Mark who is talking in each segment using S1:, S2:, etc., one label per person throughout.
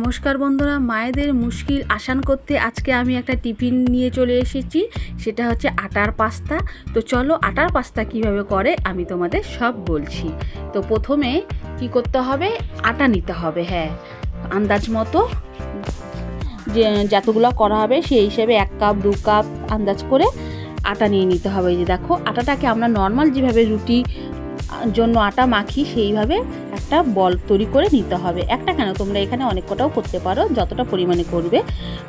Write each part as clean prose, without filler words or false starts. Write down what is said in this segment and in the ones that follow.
S1: নমস্কার বন্ধুরা, মায়েদের মুশকিল আসান করতে আজকে আমি একটা টিফিন নিয়ে চলে এসেছি। সেটা হচ্ছে আটার পাস্তা। তো চলো আটার পাস্তা কিভাবে করে আমি তোমাদের সব বলছি। তো প্রথমে কি করতে হবে, আটা নিতে হবে। হ্যাঁ, আন্দাজ মতো যে যতগুলো করা হবে সেই হিসেবে 1 কাপ 2 কাপ আন্দাজ করে আটা নিয়ে নিতে হবে। এই যে দেখো, আটাটাকে আমরা নর্মাল যেভাবে রুটি জন্য আটা মাখি সেইভাবে একটা বল তৈরি করে নিতে হবে। একটা কেন, তোমরা এখানে অনেক কটাও করতে পারো, যতটা পরিমাণে করবে।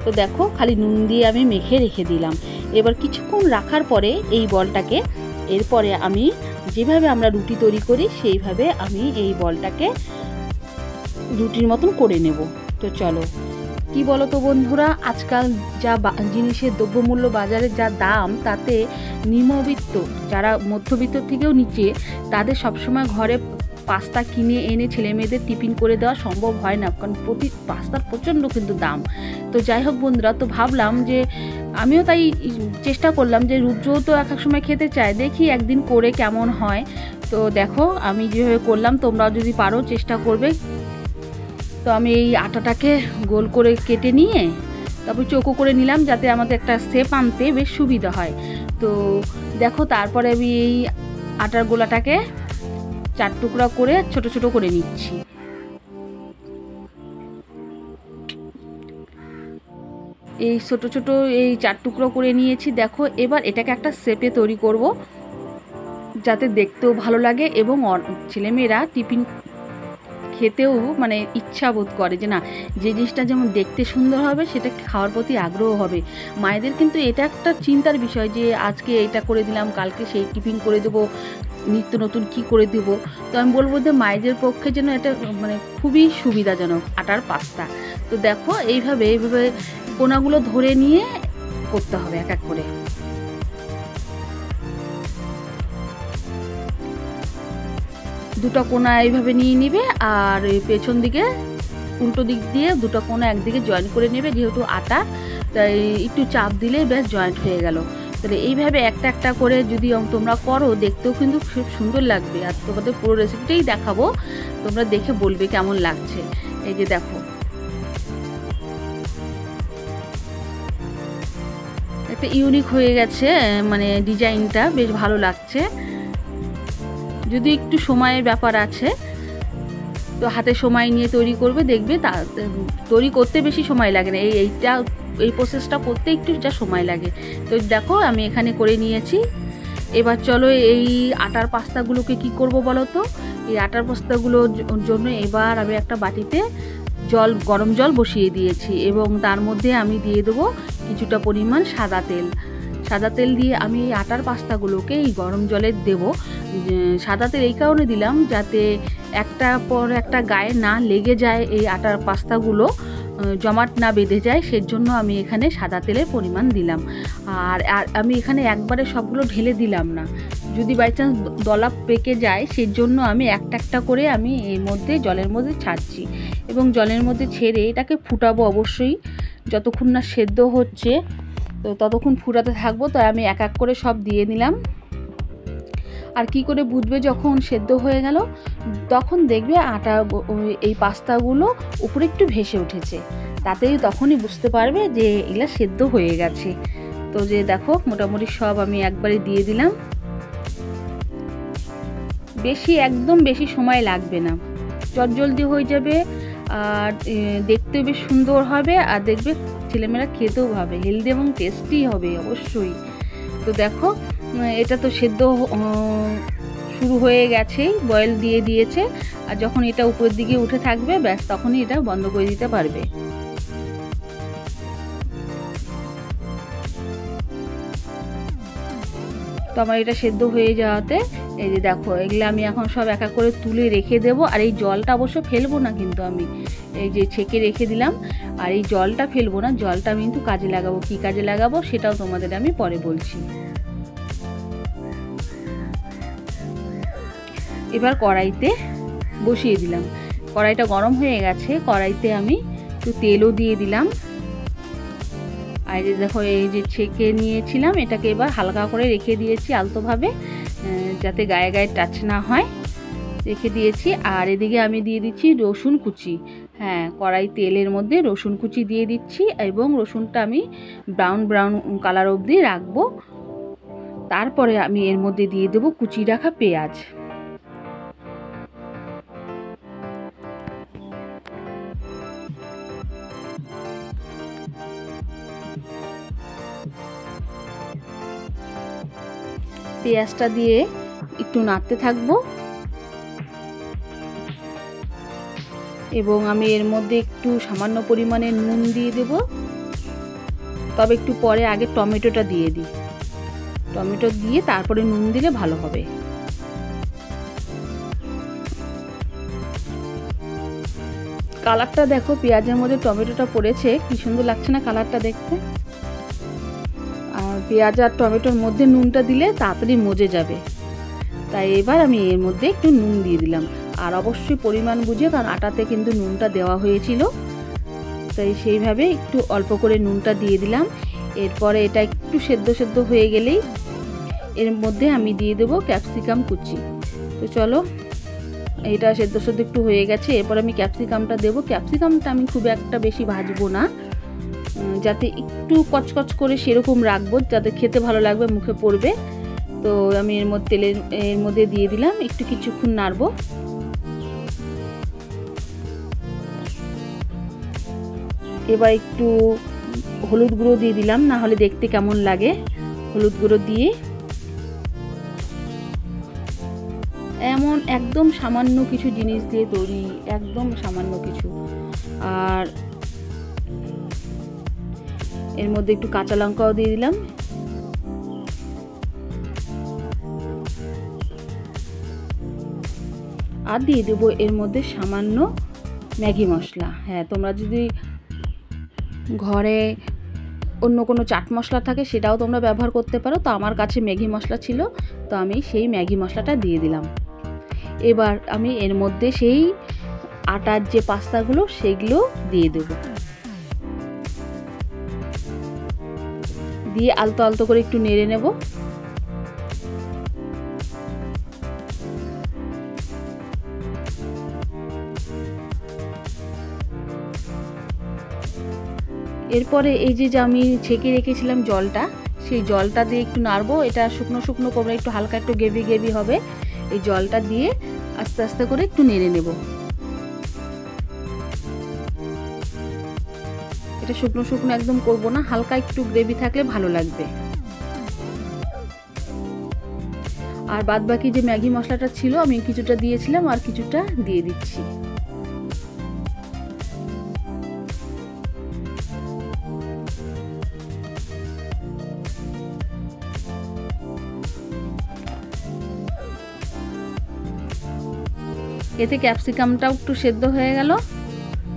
S1: তো দেখো, খালি নুন দিয়ে আমি মেখে রেখে দিলাম। এবার কিছুক্ষণ রাখার পরে এই বলটাকে, এরপরে আমি যেভাবে আমরা রুটি তৈরি করি সেইভাবে আমি এই বলটাকে রুটির মতন করে নেব। তো চলো, কি বলো তো বন্ধুরা, আজকাল যা জিনিসের দ্রব্যমূল্য বাজারে যা দাম, তাতে নিম্নবিত্ত যারা মধ্যবিত্ত থেকেও নিচে, তাদের সবসময় ঘরে পাস্তা কিনে এনে ছেলে মেয়েদের টিফিন করে দেওয়া সম্ভব হয় না, কারণ পাস্তার প্রচণ্ড কিন্তু দাম। তো যাই হোক বন্ধুরা, তো ভাবলাম যে আমিও তাই চেষ্টা করলাম যে রুদ্রও তো এক এক সময় খেতে চায়, দেখি একদিন করে কেমন হয়। তো দেখো আমি যেভাবে করলাম, তোমরাও যদি পারো চেষ্টা করবে। তো আমি এই আটাটাকে গোল করে কেটে নিয়ে তারপর চৌকো করে নিলাম, যাতে আমাদের একটা শেপ আনতে বেশ সুবিধা হয়। তো দেখো, তারপরে আমি এই আটার গোলাটাকে 4 টুকরা করে ছোট ছোট করে নিচ্ছি। এই ছোট ছোট এই 4 টুকরো করে নিয়েছি। দেখো, এবার এটাকে একটা শেপে তৈরি করব, যাতে দেখতেও ভালো লাগে এবং ছেলেমেয়েরা টিফিন খেতেও মানে ইচ্ছা বোধ করে যে না, যে জিনিসটা যেমন দেখতে সুন্দর হবে সেটা খাওয়ার প্রতি আগ্রহ হবে। মায়েদের কিন্তু এটা একটা চিন্তার বিষয় যে আজকে এটা করে দিলাম, কালকে সেই টিফিন করে দেবো, নিত্য নতুন কি করে দেবো। তো আমি বলবো যে মায়েদের পক্ষে যেন এটা মানে খুবই সুবিধাজনক আটার পাস্তা। তো দেখো, এইভাবে কোনাগুলো ধরে নিয়ে করতে হবে এক এক করে। দুটো কোনা এইভাবে নিয়ে নিবে, আর পেছন দিকে উল্টো দিক দিয়ে দুটো কোনা একদিকে জয়েন করে নেবে। যেহেতু আটা, তাই একটু চাপ দিলে ব্যাস জয়েন্ট হয়ে গেল। তাহলে এইভাবে একটা একটা করে যদি তোমরা করো, দেখতেও কিন্তু খুব সুন্দর লাগবে। আর তোমাদের পুরো রেসিপিটাই দেখাবো, তোমরা দেখে বলবে কেমন লাগছে। এই যে দেখো, একটা ইউনিক হয়ে গেছে, মানে ডিজাইনটা বেশ ভালো লাগছে। যদি একটু সময়ের ব্যাপার আছে, তো হাতে সময় নিয়ে তৈরি করবে, দেখবে তা তৈরি করতে বেশি সময় লাগে না। এই প্রসেসটা করতে একটু যা সময় লাগে। তো দেখো, আমি এখানে করে নিয়েছি। এবার চলো এই আটার পাস্তাগুলোকে কি করব বলো তো। এই আটার পাস্তাগুলোর জন্য এবার আমি একটা বাটিতে গরম জল বসিয়ে দিয়েছি, এবং তার মধ্যে আমি দিয়ে দেবো কিছুটা পরিমাণ সাদা তেল। সাদা তেল দিয়ে আমি এই আটার পাস্তাগুলোকে এই গরম জলে দেব। সাদা তেল এই কারণে দিলাম, যাতে একটা পর একটা গায়ে না লেগে যায়, এই আটার পাস্তাগুলো জমাট না বেঁধে যায়, সেজন্য আমি এখানে সাদা তেলের পরিমাণ দিলাম। আর আমি এখানে একবারে সবগুলো ঢেলে দিলাম না, যদি বাই চান্স দলা পেকে যায়, সেজন্য আমি একটা একটা করে আমি এর মধ্যে জলের মধ্যে ছাড়ছি, এবং জলের মধ্যে ছেড়ে এটাকে ফুটাবো অবশ্যই, যতক্ষণ না সেদ্ধ হচ্ছে। তো ততক্ষণ ফুটাতে থাকবো। তো আমি এক এক করে সব দিয়ে নিলাম। আর কি করে বুঝবে যখন সেদ্ধ হয়ে গেল, তখন দেখবে আটা এই পাস্তাগুলো উপরে একটু ভেসে উঠেছে, তাতেই তখনই বুঝতে পারবে যে এগুলো সেদ্ধ হয়ে গেছে। তো যে দেখো, মোটামুটি সব আমি একবারে দিয়ে দিলাম। একদম বেশি সময় লাগবে না, চটজলদি হয়ে যাবে, আর দেখতেও বেশ সুন্দর হবে, আর দেখবে ছেলেমেয়েরা খেতেও হবে, হেলদি এবং টেস্টি হবে অবশ্যই। তো দেখো, এটা তো সেদ্ধ শুরু হয়ে গেছেই, বয়েল দিয়ে দিয়েছে। আর যখন এটা উপরের দিকে উঠে থাকবে, ব্যাস তখনই এটা বন্ধ করে দিতে পারবে। তো আমার এটা সেদ্ধ হয়ে যাওয়াতে, এই যে দেখো, এগুলো আমি এখন সব এক এক করে তুলে রেখে দেবো। আর এই জলটা অবশ্য ফেলবো না, কিন্তু আমি এই যে ছেঁকে রেখে দিলাম, আর এই জলটা ফেলবো না, জলটা আমি কিন্তু কাজে লাগাবো। কি কাজে লাগাবো সেটাও তোমাদের আমি পরে বলছি। এবার কড়াইতে বসিয়ে দিলাম, কড়াইটা গরম হয়ে গেছে। কড়াইতে আমি একটু তেলও দিয়ে দিলাম। আর এই দেখো, এই যে ছেঁকে নিয়েছিলাম, এটাকে এবার হালকা করে রেখে দিয়েছি আলতোভাবে, যাতে গায়ে গায়ে টাচ না হয়। রেখে দিয়েছি। আর এদিকে আমি দিয়ে দিচ্ছি রসুন কুচি। হ্যাঁ, কড়াই তেলের মধ্যে রসুন কুচি দিয়ে দিচ্ছি এবং রসুনটা আমি ব্রাউন ব্রাউন কালার অবধি রাখবো। তারপরে আমি এর মধ্যে দিয়ে দেবো কুচি রাখা পেঁয়াজ। পেঁয়াজটা দিয়ে একটু নাড়তে থাকবো এবং আমি এর মধ্যে একটু সামান্য পরিমাণে নুন দিয়ে দেব। তবে একটু পরে আগে টমেটোটা দিয়ে দিই, টমেটো দিয়ে তারপরে নুন দিলে ভালো হবে। কালারটা দেখো, পেঁয়াজের মধ্যে টমেটোটা পড়েছে, কি সুন্দর লাগছে না কালারটা দেখতে। আর পেঁয়াজ আর টমেটোর মধ্যে নুনটা দিলে তাড়াতাড়ি মজে যাবে, তাই এবার আমি এর মধ্যে একটু নুন দিয়ে দিলাম। আর অবশ্যই পরিমাণ বুঝে, কারণ আটাতে কিন্তু নুনটা দেওয়া হয়েছিল, তাই সেইভাবে একটু অল্প করে নুনটা দিয়ে দিলাম। এরপরে এটা একটু সেদ্ধ সেদ্ধ হয়ে গেলেই এর মধ্যে আমি দিয়ে দেবো ক্যাপসিকাম কুচি। তো চলো, এটা সেদ্ধ সেদ্ধ একটু হয়ে গেছে, এরপর আমি ক্যাপসিকামটা দেবো। ক্যাপসিকামটা আমি খুব একটা বেশি ভাজবো না, যাতে একটু কচকচ করে সেরকম রাখবো, যাতে খেতে ভালো লাগবে, মুখে পড়বে। তো আমি এর মধ্যে দিয়ে দিলাম, একটু কিছুক্ষণ নাড়বো। এবার একটু হলুদ গুঁড়ো দিয়ে দিলাম, না হলে দেখতে কেমন লাগে। হলুদ গুঁড়ো দিয়ে এমন একদম সামান্য কিছু জিনিস দিয়ে তৈরি, একদম সামান্য কিছু। আর এর মধ্যে একটু কাঁচা লঙ্কাও দিয়ে দিলাম। আর দিয়ে দেবো এর মধ্যে সামান্য ম্যাগি মশলা। হ্যাঁ, তোমরা যদি ঘরে অন্য কোনো চাট মশলা থাকে সেটাও তোমরা ব্যবহার করতে পারো। তো আমার কাছে ম্যাগি মশলা ছিল, তো আমি সেই ম্যাগি মশলাটা দিয়ে দিলাম। এবার আমি এর মধ্যে সেই আটার যে পাস্তাগুলো সেগুলো দিয়ে দেব, দিয়ে আলতো আলতো করে একটু নেড়ে নেব। এরপরে এই যে আমি ছেঁকে রেখেছিলাম জলটা, সেই জলটা দিয়ে একটু নাড়বো। এটা শুকনো শুকনো করবে, একটু হালকা একটু গ্রেভি গ্রেভি হবে। এই জলটা দিয়ে আস্তে আস্তে করে একটু নেড়ে নেব। এটা শুকনো শুকনো একদম করবো না, হালকা একটু গ্রেভি থাকলে ভালো লাগবে। আর বাদ বাকি যে ম্যাগি মশলাটা ছিল আমি কিছুটা দিয়েছিলাম, আর কিছুটা দিয়ে দিচ্ছি। এতে ক্যাপসিকামটাও একটু সেদ্ধ হয়ে গেল,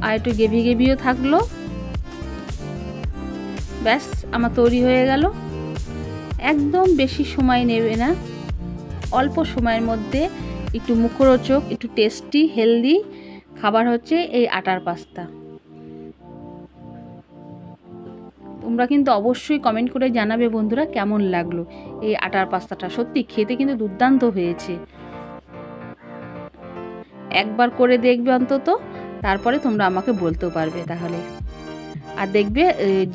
S1: আর একটু গ্রেভি গ্রেভিও থাকলো। ব্যাস, আমার তৈরি হয়ে গেল। একদম বেশি সময় নেবে না, অল্প সময়ের মধ্যে একটু মুখরোচক, একটু টেস্টি, হেলদি খাবার হচ্ছে এই আটার পাস্তা। তোমরা কিন্তু অবশ্যই কমেন্ট করে জানাবে বন্ধুরা কেমন লাগলো এই আটার পাস্তাটা। সত্যি খেতে কিন্তু দুর্দান্ত হয়েছে। একবার করে দেখবে অন্তত, তারপরে তোমরা আমাকে বলতেও পারবে তাহলে। আর দেখবে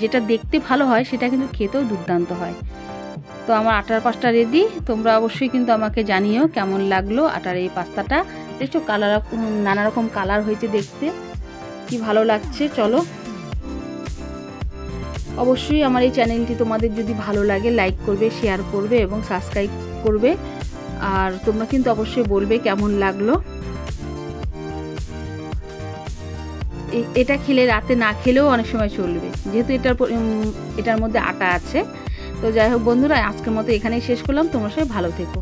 S1: যেটা দেখতে ভালো হয় সেটা কিন্তু খেতেও দুর্দান্ত হয়। তো আমার আটার পাস্তা রেডি। তোমরা অবশ্যই কিন্তু আমাকে জানিও কেমন লাগলো আটার এই পাস্তাটা। দেখছো কালার, নানা রকম কালার হয়েছে, দেখতে কি ভালো লাগছে। চলো, অবশ্যই আমার এই চ্যানেলটি তোমাদের যদি ভালো লাগে লাইক করবে, শেয়ার করবে এবং সাবস্ক্রাইব করবে। আর তোমরা কিন্তু অবশ্যই বলবে কেমন লাগলো। এটা খেলে রাতে না খেলেও অনেক সময় চলবে, যেহেতু এটার মধ্যে আটা আছে। তো যাই হোক বন্ধুরা, আজকের মতো এখানেই শেষ করলাম। তোমরা সবাই ভালো থেকো।